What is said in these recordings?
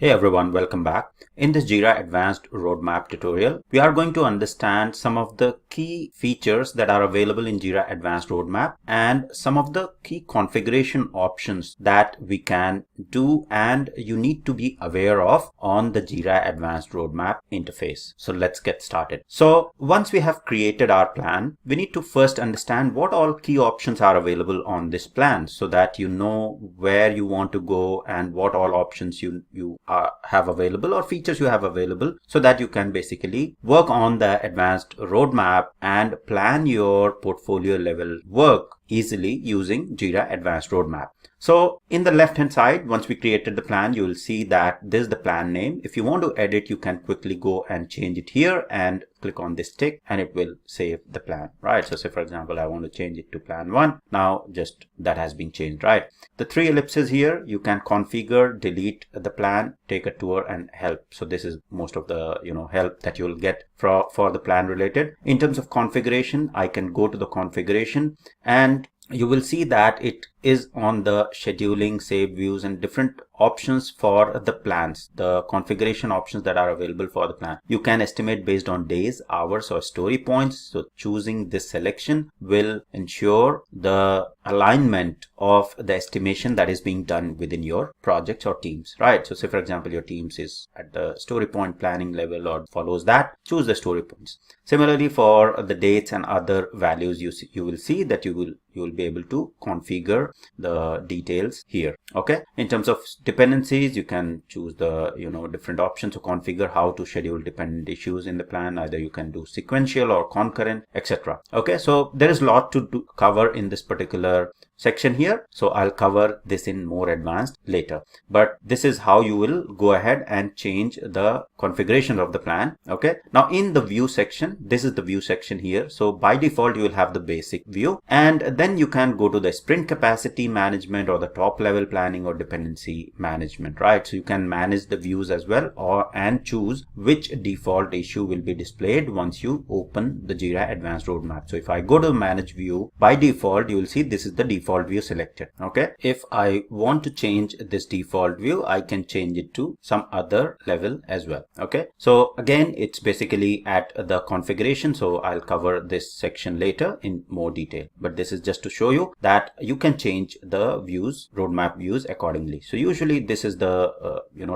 Hey everyone, welcome back. In this Jira Advanced Roadmap tutorial, we are going to understand some of the key features that are available in Jira Advanced Roadmap and some of the key configuration options that we can do and you need to be aware of on the Jira Advanced Roadmap interface. So let's get started. So once we have created our plan, we need to first understand what all key options are available on this plan so that you know where you want to go and what all options you have available or features you have available so that you can basically work on the advanced roadmap and plan your portfolio level work easily using Jira Advanced Roadmap. So in the left hand side, once we created the plan, you will see that this is the plan name. If you want to edit, you can quickly go and change it here and click on this tick and it will save the plan, right? So say for example, I want to change it to plan 1. Now just that has been changed, right? The 3 ellipses here, you can configure, delete the plan, take a tour and help. So this is most of the help that you'll get for the plan related. In terms of configuration, I can go to the configuration and you will see that it is on the scheduling, save views and different options for the plans, the configuration options that are available for the plan. You can estimate based on days, hours or story points. So choosing this selection will ensure the alignment of the estimation that is being done within your projects or teams, right? So say for example, your teams is at the story point planning level or follows that, choose the story points. Similarly, for the dates and other values, you will see that you will be able to configure the details here. Okay, in terms of dependencies, you can choose the different options to configure how to schedule dependent issues in the plan. Either you can do sequential or concurrent, etc. Okay, so there is a lot to cover in this particular section here, so I'll cover this in more advanced later, but this is how you will go ahead and change the configuration of the plan. Okay, now in the view section, this is the view section here. So by default you will have the basic view and then you can go to the sprint capacity management or the top level planning or dependency management, right? So you can manage the views as well and choose which default issue will be displayed once you open the Jira Advanced Roadmap. So if I go to manage view, by default you will see this is the default view selected. Okay, if I want to change this default view, I can change it to some other level as well. Okay, so again it's basically at the configuration, so I'll cover this section later in more detail, but this is just to show you that you can change the views, roadmap views accordingly. So usually this is the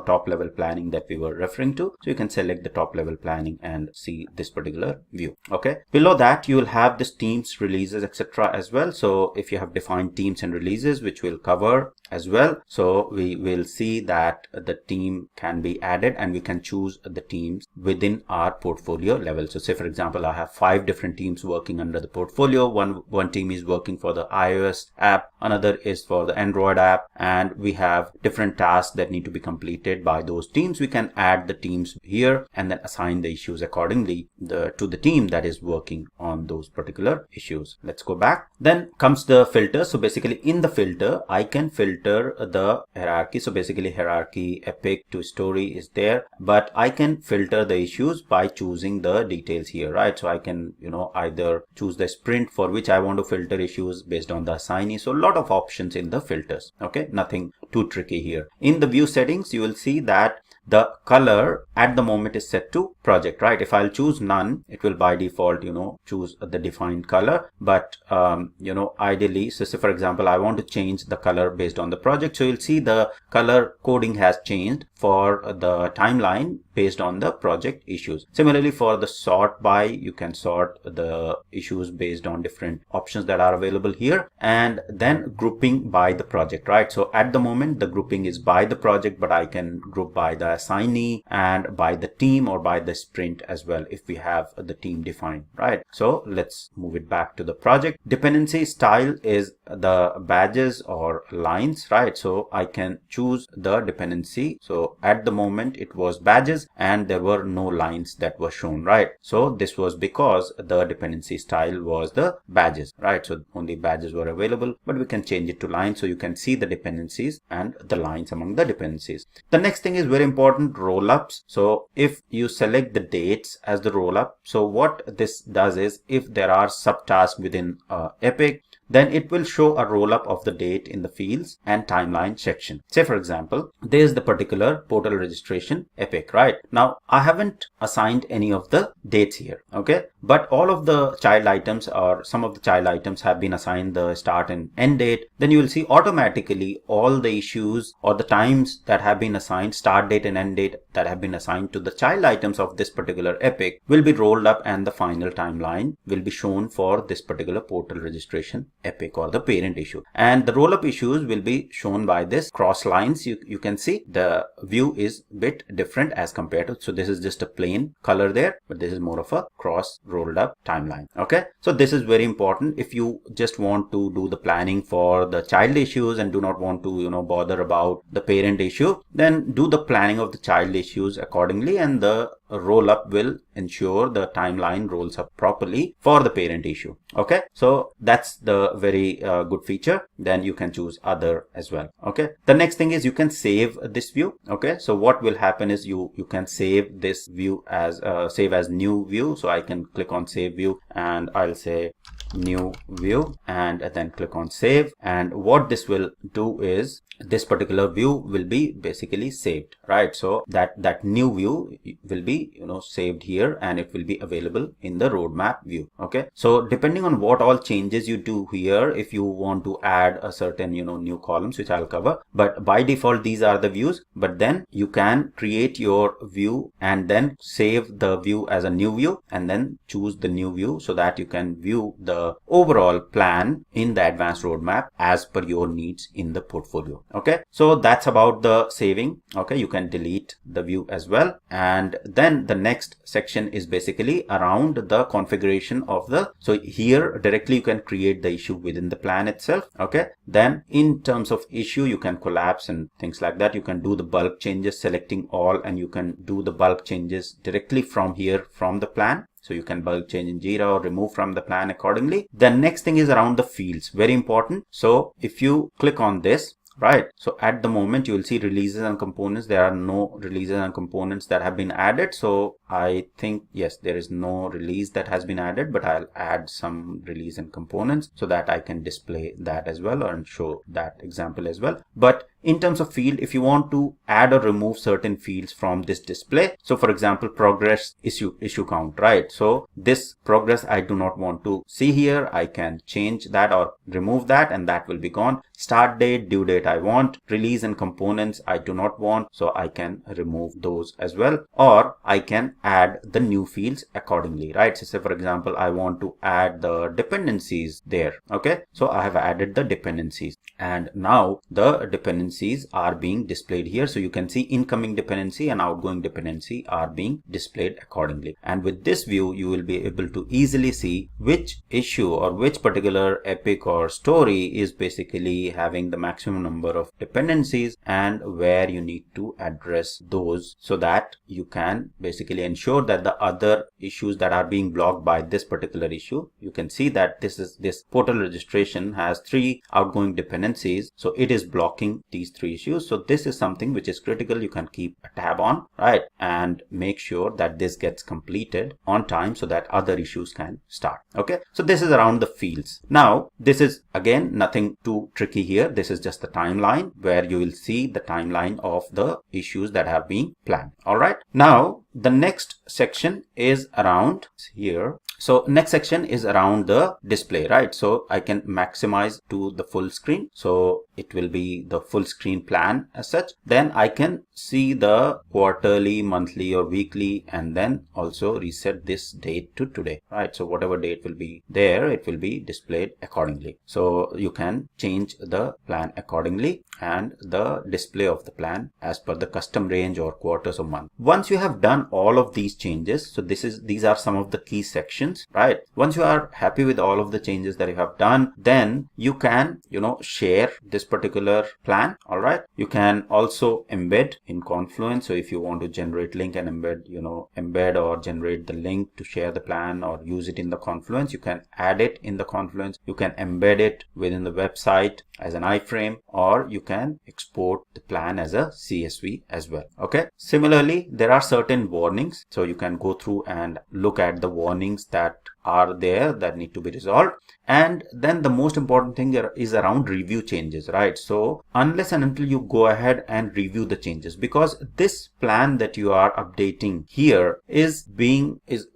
top level planning that we were referring to, so you can select the top level planning and see this particular view. Okay, below that you will have this teams, releases, etc. as well. So if you have defined teams and releases, which we'll cover as well, so we will see that the team can be added and we can choose the teams within our portfolio level. So say for example, I have 5 different teams working under the portfolio. One team is working for the iOS app, another is for the Android app, and we have different tasks that need to be completed by those teams. We can add the teams here and then assign the issues accordingly to the team that is working on those particular issues. Let's go back. Then comes the filter. So basically in the filter, I can filter the hierarchy. So basically hierarchy, epic to story is there, but I can filter the issues by choosing the details here, right? So I can either choose the sprint for which I want to filter issues based on the assignee. So a lot of options in the filters. Okay, nothing too tricky here. In the view settings, you will see that the color at the moment is set to project, right? If I'll choose none, it will by default choose the defined color, but ideally, so say for example, I want to change the color based on the project. So you'll see the color coding has changed for the timeline based on the project issues. Similarly, for the sort by, you can sort the issues based on different options that are available here, and then grouping by the project, right? So at the moment the grouping is by the project, but I can group by the assignee and by the team or by the sprint as well if we have the team defined, right? So let's move it back to the project. Dependency style is the badges or lines, right? So I can choose the dependency. So at the moment it was badges and there were no lines that were shown, right? So this was because the dependency style was the badges, right? So only badges were available, but we can change it to lines so you can see the dependencies and the lines among the dependencies. The next thing is very important, roll-ups. So if you select the dates as the roll-up, so what this does is if there are subtasks within Epic, then it will show a roll up of the date in the fields and timeline section. Say for example, there's the particular portal registration epic, right? Now I haven't assigned any of the dates here, okay, but all of the child items or some of the child items have been assigned the start and end date. Then you will see automatically all the issues or the times that have been assigned, start date and end date that have been assigned to the child items of this particular epic will be rolled up, and the final timeline will be shown for this particular portal registration epic or the parent issue. And the roll up issues will be shown by this cross lines. You can see the view is a bit different as compared to, so this is just a plain color there, but this is more of a cross rolled up timeline. Okay, so this is very important. If you just want to do the planning for the child issues and do not want to bother about the parent issue, then do the planning of the child issues accordingly, and the roll up will ensure the timeline rolls up properly for the parent issue. Okay, so that's the very good feature. Then you can choose other as well. Okay, the next thing is you can save this view. Okay, so what will happen is you can save this view as save as new view. So I can click on save view and I'll say new view and then click on save, and what this will do is this particular view will be basically saved, right? So that new view will be saved here, and it will be available in the roadmap view. Okay, so depending on what all changes you do here, if you want to add a certain new columns, which I'll cover, but by default these are the views, but then you can create your view and then save the view as a new view and then choose the new view so that you can view the overall plan in the advanced roadmap as per your needs in the portfolio. Okay, so that's about the saving. Okay, you can delete the view as well, and then the next section is basically around the configuration of the, so here directly you can create the issue within the plan itself. Okay, then in terms of issue you can collapse and things like that. You can do the bulk changes selecting all, and you can do the bulk changes directly from here from the plan. So you can bulk change in Jira or remove from the plan accordingly. The next thing is around the fields, very important. So if you click on this, right, so at the moment you will see releases and components. There are no releases and components that have been added. So I think yes, there is no release that has been added, but I'll add some release and components so that I can display that as well and show that example as well. But in terms of field, if you want to add or remove certain fields from this display, so for example progress, issue count, right? So this progress I do not want to see here. I can change that or remove that, and that will be gone. Start date, due date I want. Release and components I do not want, so I can remove those as well, or I can add the new fields accordingly, right? So say for example I want to add the dependencies there. Okay, so I have added the dependencies, and now the dependencies are being displayed here. So you can see incoming dependency and outgoing dependency are being displayed accordingly, and with this view you will be able to easily see which issue or which particular epic or story is basically having the maximum number of dependencies and where you need to address those, so that you can basically ensure that the other issues that are being blocked by this particular issue, you can see that this portal registration has 3 outgoing dependencies, so it is blocking these 3 issues. So this is something which is critical. You can keep a tab on, right, and make sure that this gets completed on time so that other issues can start. Okay, so this is around the fields. Now this is again nothing too tricky here. This is just the timeline where you will see the timeline of the issues that have been planned. All right, now the next section is around here. So next section is around the display, right? So I can maximize to the full screen, so it will be the full screen plan as such. Then I can see the quarterly, monthly or weekly, and then also reset this date to today, right? So whatever date will be there, it will be displayed accordingly. So you can change the plan accordingly and the display of the plan as per the custom range or quarters or month. Once you have done all of these changes, so these are some of the key sections, right? Once you are happy with all of the changes that you have done, then you can share this particular plan. All right, you can also embed in Confluence. So if you want to generate link and embed or generate the link to share the plan or use it in the Confluence, you can add it in the Confluence. You can embed it within the website as an iframe, or you can export the plan as a CSV as well. Okay, similarly there are certain warnings, so you can go through and look at the warnings that are there that need to be resolved. And then the most important thing is around review changes, right? So unless and until you go ahead and review the changes, because this plan that you are updating here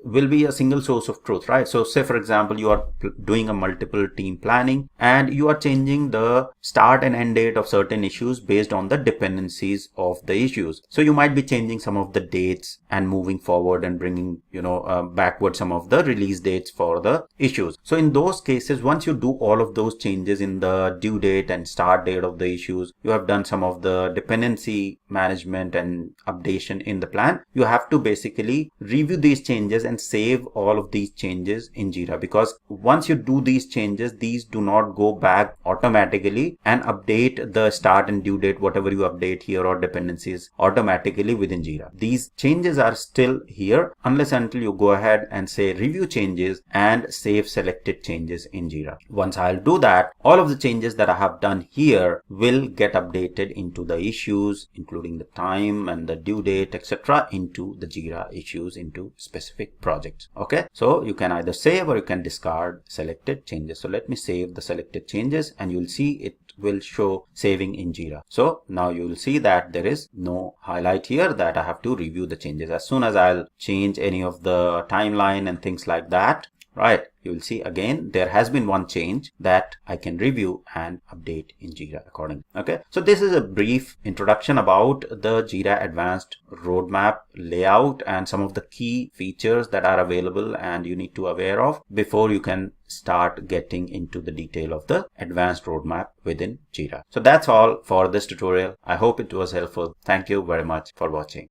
will be a single source of truth, right? So say for example, you are doing a multiple team planning and you are changing the start and end date of certain issues based on the dependencies of the issues. So you might be changing some of the dates and moving forward and bringing backward some of the release dates for the issues. So in those cases, once you do all of those changes in the due date and start date of the issues, you have done some of the dependency management and updation in the plan, you have to basically review these changes and save all of these changes in Jira, because once you do these changes, these do not go back automatically and update the start and due date, whatever you update here, or dependencies automatically within Jira. These changes are still here unless until you go ahead and say review changes and save selected changes in Jira. Once I'll do that, all of the changes that I have done here will get updated into the issues, including the time and the due date, etc., into the Jira issues, into specific projects. Okay, so you can either save or you can discard selected changes. So let me save the selected changes and you'll see it will show saving in Jira. So now you will see that there is no highlight here that I have to review the changes. As soon as I'll change any of the timeline and things like that, right, you will see again there has been one change that I can review and update in Jira accordingly. Okay, so this is a brief introduction about the Jira Advanced Roadmap layout and some of the key features that are available and you need to aware of before you can start getting into the detail of the Advanced Roadmap within Jira. So that's all for this tutorial. I hope it was helpful. Thank you very much for watching.